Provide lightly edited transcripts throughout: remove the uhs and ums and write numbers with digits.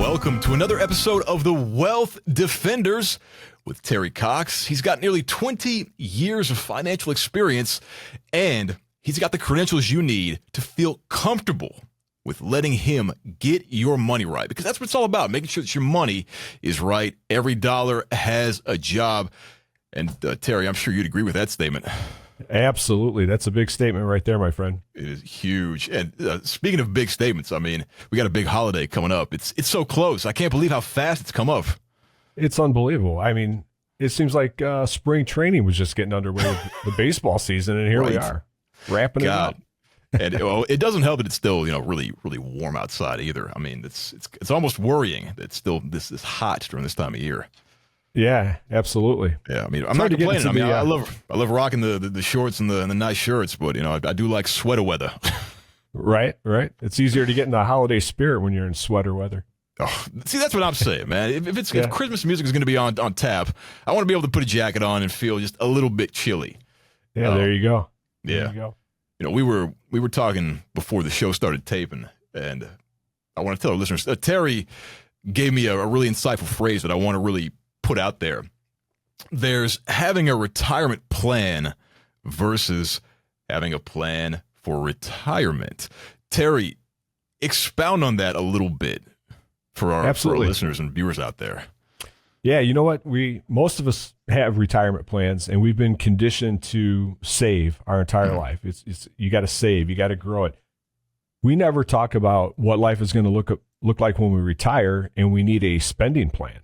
Welcome to another episode of The Wealth Defenders with Terry Cox. He's got nearly 20 years of financial experience, and he's got the credentials you need to feel comfortable with letting him get your money right, because that's what it's all about, making sure that your money is right. Every dollar has a job. And Terry, I'm sure you'd agree with that statement. Absolutely. That's a big statement right there, my friend. It is huge. And speaking of big statements, I mean, we got a big holiday coming up. It's so close. I can't believe how fast it's come up. It's unbelievable. I mean, it seems like spring training was just getting underway with the baseball season, and here we are, wrapping it up. And it doesn't help that it's still, really, really warm outside either. I mean, it's almost worrying that it's still this hot during this time of year. Yeah, absolutely. Yeah, I mean, I'm not complaining. I mean, I love rocking the shorts and the nice shirts, but I do like sweater weather. Right. It's easier to get in the holiday spirit when you're in sweater weather. Oh, see, that's what I'm saying, man. If Christmas music is going to be on tap, I want to be able to put a jacket on and feel just a little bit chilly. Yeah, there you go. Yeah. There you go. We were talking before the show started taping, and I want to tell our listeners, Terry gave me a really insightful phrase that I want to really put out there. There's having a retirement plan versus having a plan for retirement. Terry, expound on that a little bit for our listeners and viewers out there. Yeah, you know what? Most of us have retirement plans, and we've been conditioned to save our entire life. It's you got to save, you got to grow it. We never talk about what life is going to look like when we retire, and we need a spending plan.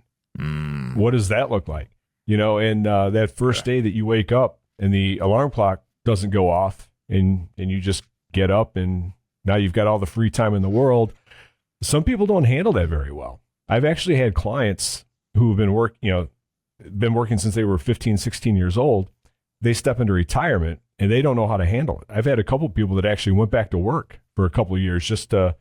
What does that look like? And that first day that you wake up and the alarm clock doesn't go off, and you just get up, and now you've got all the free time in the world. Some people don't handle that very well. I've actually had clients who have been working since they were 15, 16 years old. They step into retirement and they don't know how to handle it. I've had a couple of people that actually went back to work for a couple of years just to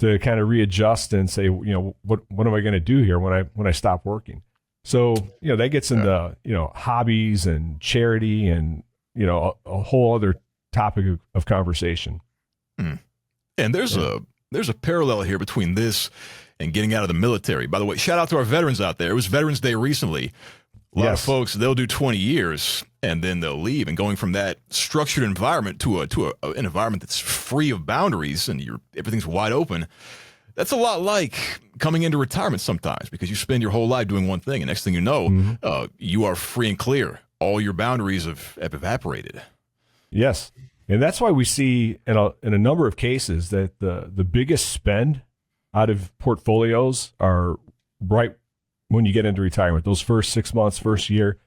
kind of readjust and say, what am I going to do here when I stop working? So, that gets into, hobbies and charity and, a whole other topic of conversation. And there's a parallel here between this and getting out of the military. By the way, shout out to our veterans out there. It was Veterans Day recently. A lot of folks, they'll do 20 years and then they'll leave. And going from that structured environment to an environment that's free of boundaries and everything's wide open, that's a lot like coming into retirement sometimes, because you spend your whole life doing one thing, and next thing you know, you are free and clear. All your boundaries have evaporated. Yes. And that's why we see in a number of cases that the biggest spend out of portfolios are right when you get into retirement, those first 6 months, first year,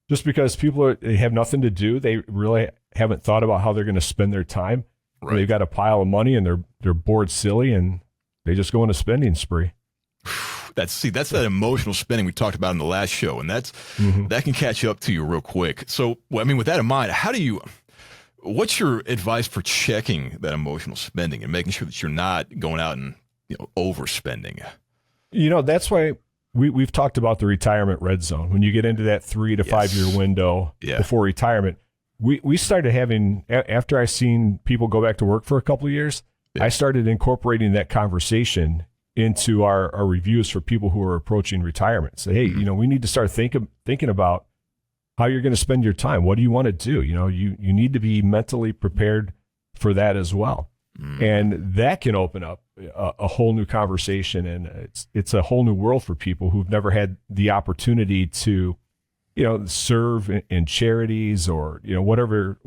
just because they have nothing to do. They really haven't thought about how they're going to spend their time. Right. They've got a pile of money and they're bored silly, and they just go on a spending spree. That's that emotional spending we talked about in the last show, and that can catch up to you real quick. So, with that in mind, what's your advice for checking that emotional spending and making sure that you're not going out and overspending? That's why we've talked about the retirement red zone. When you get into that 3 to 5 year window before retirement, we started having, after I seen people go back to work for a couple of years, I started incorporating that conversation into our reviews for people who are approaching retirement. Say, hey, we need to start thinking about how you're going to spend your time. What do you want to do? You need to be mentally prepared for that as well. And that can open up a whole new conversation, and it's a whole new world for people who've never had the opportunity to, serve in charities or, whatever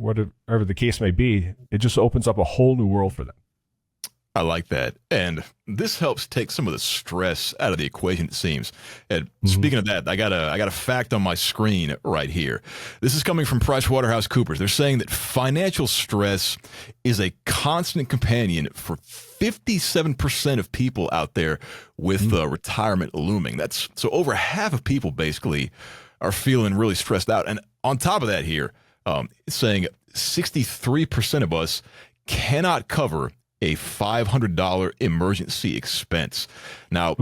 the case may be. It just opens up a whole new world for them. I like that. And this helps take some of the stress out of the equation, it seems. And speaking of that, I got a fact on my screen right here. This is coming from PricewaterhouseCoopers. They're saying that financial stress is a constant companion for 57% of people out there with retirement looming. So over half of people basically are feeling really stressed out. And on top of that here, it's saying 63% of us cannot cover a $500 emergency expense. Now,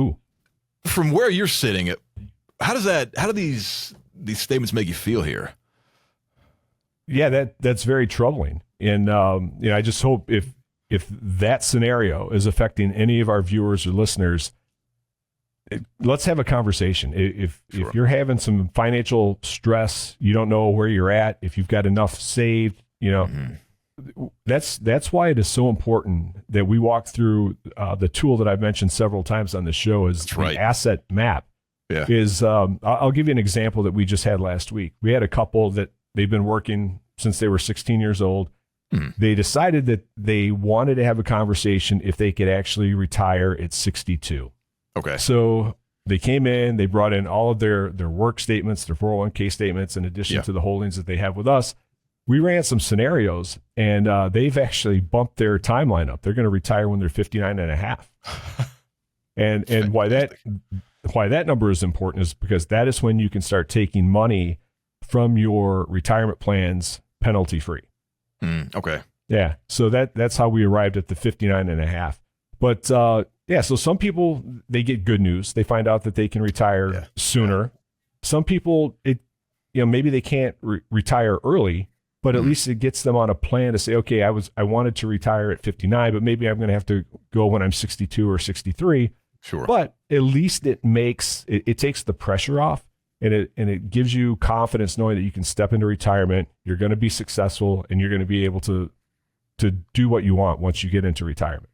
from where you're sitting, how do these statements make you feel here? Yeah, that's very troubling. And I just hope if that scenario is affecting any of our viewers or listeners, let's have a conversation. If Sure. you're having some financial stress, you don't know where you're at, if you've got enough saved, that's why it is so important that we walk through the tool that I've mentioned several times on the show is That's right. the asset map. Yeah. I'll give you an example that we just had last week. We had a couple that they've been working since they were 16 years old. They decided that they wanted to have a conversation if they could actually retire at 62. Okay. So they came in, they brought in all of their work statements, their 401k statements, in addition to the holdings that they have with us. We ran some scenarios, and they've actually bumped their timeline up. They're going to retire when they're 59 and a half. And why that number is important is because that is when you can start taking money from your retirement plans penalty free. Okay. Yeah. So that's how we arrived at the 59 and a half. But so some people, they get good news. They find out that they can retire sooner. Yeah. Some people, maybe they can't retire early, but at least it gets them on a plan to say, okay, I wanted to retire at 59, but maybe I'm going to have to go when I'm 62 or 63. Sure. But at least it takes the pressure off, and it gives you confidence knowing that you can step into retirement, you're going to be successful, and you're going to be able to do what you want once you get into retirement.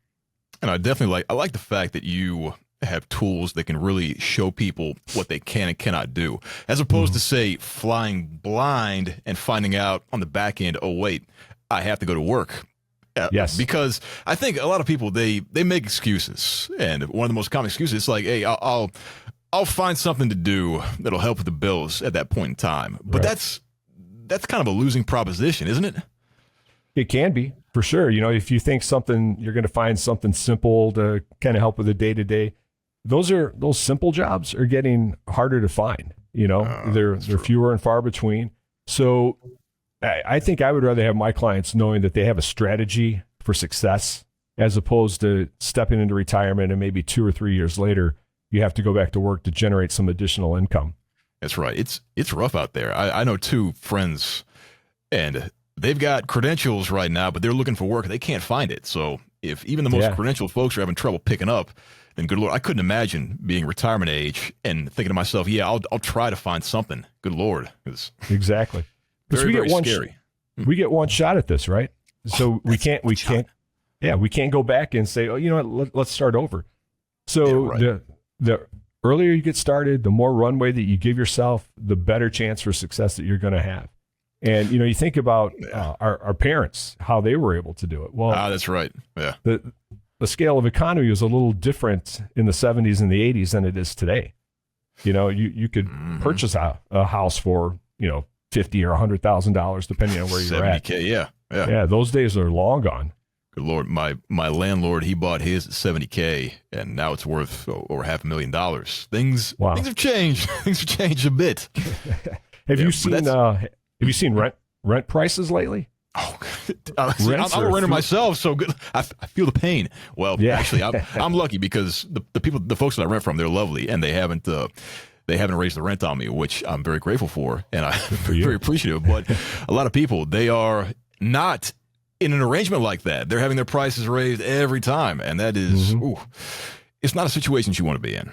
And I like the fact that you have tools that can really show people what they can and cannot do, as opposed to, say, flying blind and finding out on the back end, oh, wait, I have to go to work. Yes. Because I think a lot of people, they make excuses. And one of the most common excuses is like, hey, I'll find something to do that'll help with the bills at that point in time. But that's kind of a losing proposition, isn't it? It can be, for sure. If you think you're going to find something simple to kind of help with the day-to-day, those simple jobs are getting harder to find. They're fewer and far between. So I think I would rather have my clients knowing that they have a strategy for success as opposed to stepping into retirement and maybe 2 or 3 years later, you have to go back to work to generate some additional income. That's right. It's rough out there. I know 2 friends, and they've got credentials right now, but they're looking for work. They can't find it. So if even the most credentialed folks are having trouble picking up, then good Lord, I couldn't imagine being retirement age and thinking to myself, I'll try to find something. Good Lord. Exactly. Very, we very get scary. We get one shot at this, right? So we can't go back and say, let's start over. So the earlier you get started, the more runway that you give yourself, the better chance for success that you're going to have. And, you think about our parents, how they were able to do it. Well, that's right. Yeah. The scale of economy was a little different in the 70s and the 80s than it is today. You could purchase a house for, $50,000 or $100,000, depending on where you're at. $70K, yeah. Yeah, those days are long gone. Good Lord, my landlord, he bought his at $70K, and now it's worth over $500,000. Things have changed. Things have changed a bit. Have you seen rent prices lately? Oh, I'm a renter myself, so good. I feel the pain. Well, actually, I'm lucky because the folks that I rent from, they're lovely, and they haven't raised the rent on me, which I'm very grateful for, and I'm very appreciative. But a lot of people, they are not in an arrangement like that. They're having their prices raised every time, and that is, it's not a situation you want to be in.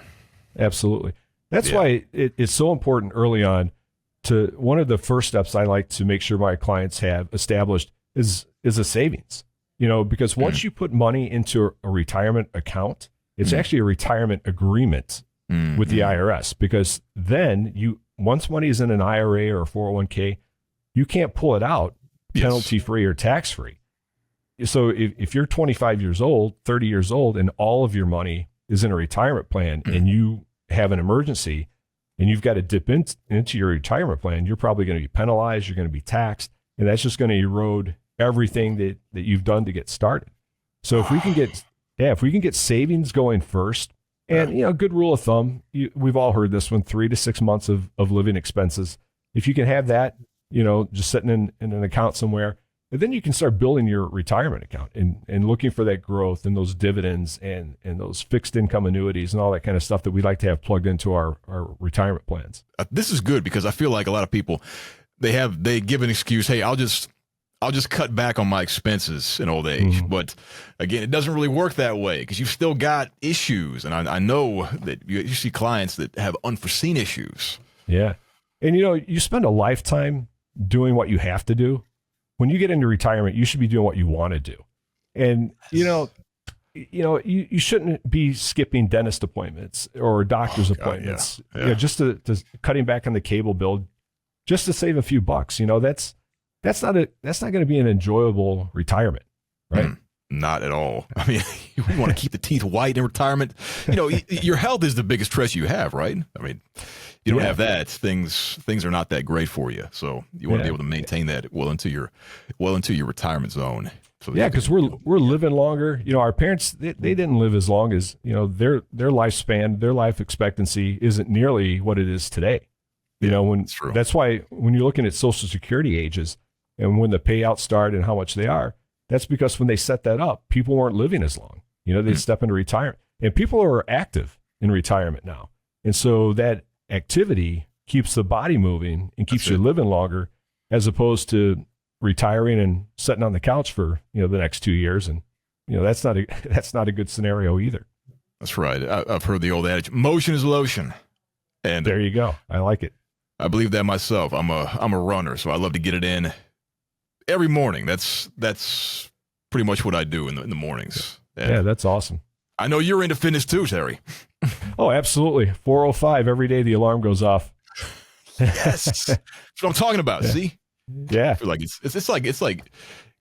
Absolutely. That's why it's so important early on. One of the first steps I like to make sure my clients have established is a savings. Because once you put money into a retirement account, it's actually a retirement agreement with the IRS, because then once money is in an IRA or a 401k, you can't pull it out penalty free or tax free. So if you're 25 years old, 30 years old, and all of your money is in a retirement plan and you have an emergency and you've got to dip into your retirement plan, you're probably going to be penalized. You're going to be taxed, and that's just going to erode everything that you've done to get started. So if we can get savings going first, and good rule of thumb, we've all heard this one, 3 to 6 months of living expenses. If you can have that, just sitting in an account somewhere, and then you can start building your retirement account and looking for that growth and those dividends and those fixed income annuities and all that kind of stuff that we like to have plugged into our retirement plans. This is good because I feel like a lot of people, they give an excuse. Hey, I'll just I'll just cut back on my expenses in old age. But again, it doesn't really work that way because you've still got issues. And I know that you see clients that have unforeseen issues. Yeah. And, you spend a lifetime doing what you have to do. When you get into retirement, you should be doing what you want to do. And, you shouldn't be skipping dentist appointments or doctor's appointments, just to cutting back on the cable bill, just to save a few bucks. That's not going to be an enjoyable retirement, right? Not at all. I mean, you want to keep the teeth white in retirement. Your health is the biggest stress you have, right? I mean, you don't have that. Things are not that great for you. So you want to be able to maintain that well into your retirement zone. So because we're living longer. Our parents they didn't live as long as their lifespan, their life expectancy isn't nearly what it is today. That's why when you're looking at Social Security ages and when the payouts start and how much they are, that's because when they set that up, people weren't living as long. They step into retirement, and people are active in retirement now, and so that activity keeps the body moving and keeps you living longer, as opposed to retiring and sitting on the couch for the next 2 years, and that's not a good scenario either. That's right. I've heard the old adage, motion is lotion, and there you go. I like it. I believe that myself. I'm a runner, so I love to get it in every morning. That's pretty much what I do in the mornings. Yeah, that's awesome. I know you're into fitness too, Terry. Oh, absolutely. 4:05 every day the alarm goes off. Yes, that's what I'm talking about. Yeah. See, yeah, I feel like it's like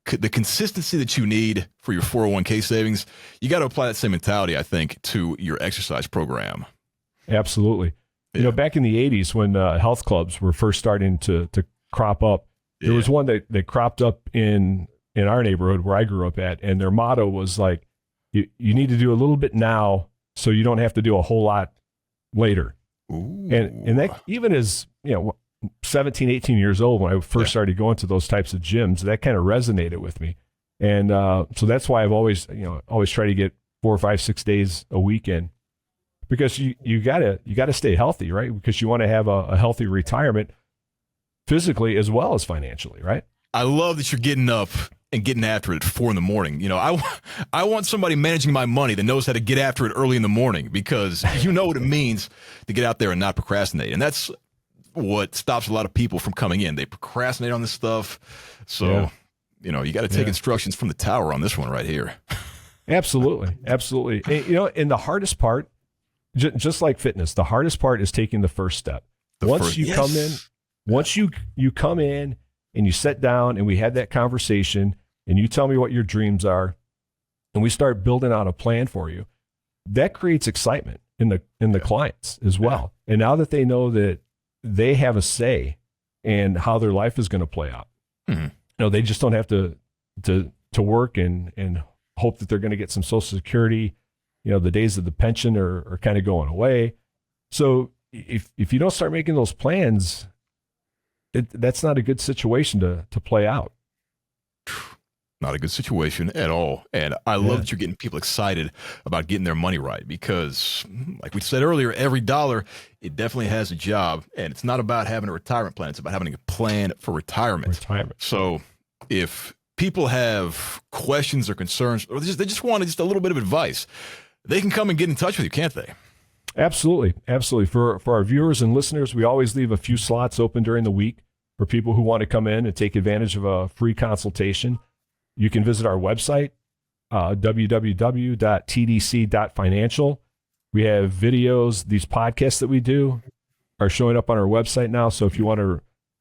the consistency that you need for your 401k savings. You got to apply that same mentality, I think, to your exercise program. Absolutely. Yeah. Back in the 80s when health clubs were first starting to crop up, there was one that cropped up in our neighborhood where I grew up at, and their motto was like, you need to do a little bit now so you don't have to do a whole lot later. Ooh. And that, even as 17, 18 years old, when I first started going to those types of gyms, that kind of resonated with me. And so that's why I've always tried to get 4, 5, 6 days a week in, because you gotta stay healthy, right? Because you want to have a healthy retirement physically as well as financially, right? I love that you're getting up and getting after it at 4 a.m. I want somebody managing my money that knows how to get after it early in the morning, because you know what it means to get out there and not procrastinate. And that's what stops a lot of people from coming in. They procrastinate on this stuff. So, you got to take instructions from the tower on this one right here. Absolutely. And, and the hardest part, just like fitness, the hardest part is taking the first step. Once you come in and you sit down and we have that conversation and you tell me what your dreams are and we start building out a plan for you, that creates excitement in the clients as well. And now that they know that they have a say in how their life is going to play out, they just don't have to work and hope that they're going to get some Social Security. The days of the pension are kind of going away. So if you don't start making those plans, that's not a good situation to play out. Not a good situation at all. And I love that you're getting people excited about getting their money right, because like we said earlier, every dollar, it definitely has a job, and it's not about having a retirement plan. It's about having a plan for retirement. So if people have questions or concerns, or they just want just a little bit of advice, they can come and get in touch with you, can't they? Absolutely. For our viewers and listeners, we always leave a few slots open during the week for people who want to come in and take advantage of a free consultation. You can visit our website, www.tdc.financial. We have videos. These podcasts that we do are showing up on our website now. So if you want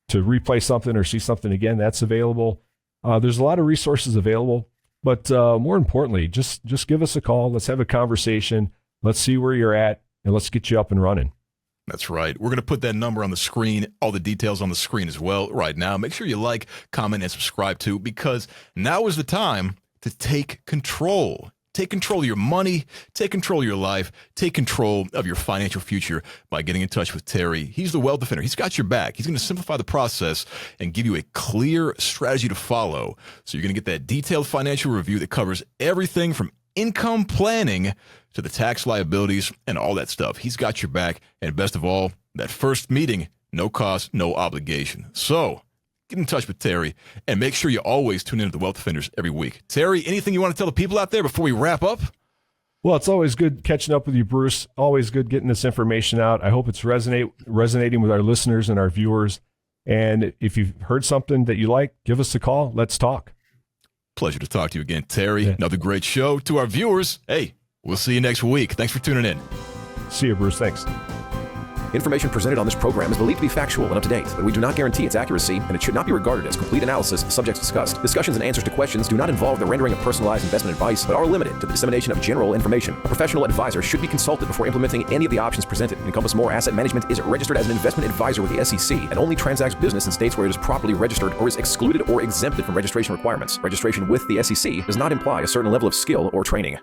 to replay something or see something again, that's available. There's a lot of resources available. But more importantly, just give us a call. Let's have a conversation. Let's see where you're at, and let's get you up and running. That's right. We're going to put that number on the screen, all the details on the screen as well right now. Make sure you like, comment, and subscribe too, because now is the time to take control. Take control of your money, take control of your life, take control of your financial future by getting in touch with Terry. He's the Wealth Defender. He's got your back. He's going to simplify the process and give you a clear strategy to follow. So you're going to get that detailed financial review that covers everything from income planning to the tax liabilities and all that stuff. He's got your back. And best of all, that first meeting, no cost, no obligation. So get in touch with Terry, and make sure you always tune in to the Wealth Defenders every week. Terry, anything you want to tell the people out there before we wrap up? Well, it's always good catching up with you, Bruce. Always good getting this information out. I hope it's resonating with our listeners and our viewers. And if you've heard something that you like, give us a call. Let's talk. Pleasure to talk to you again, Terry. Yeah. Another great show. To our viewers, hey, we'll see you next week. Thanks for tuning in. See you, Bruce. Thanks. Information presented on this program is believed to be factual and up to date, but we do not guarantee its accuracy, and it should not be regarded as complete analysis of subjects discussed. Discussions and answers to questions do not involve the rendering of personalized investment advice, but are limited to the dissemination of general information. A professional advisor should be consulted before implementing any of the options presented. Encompass More Asset Management is registered as an investment advisor with the SEC and only transacts business in states where it is properly registered or is excluded or exempted from registration requirements. Registration with the SEC does not imply a certain level of skill or training.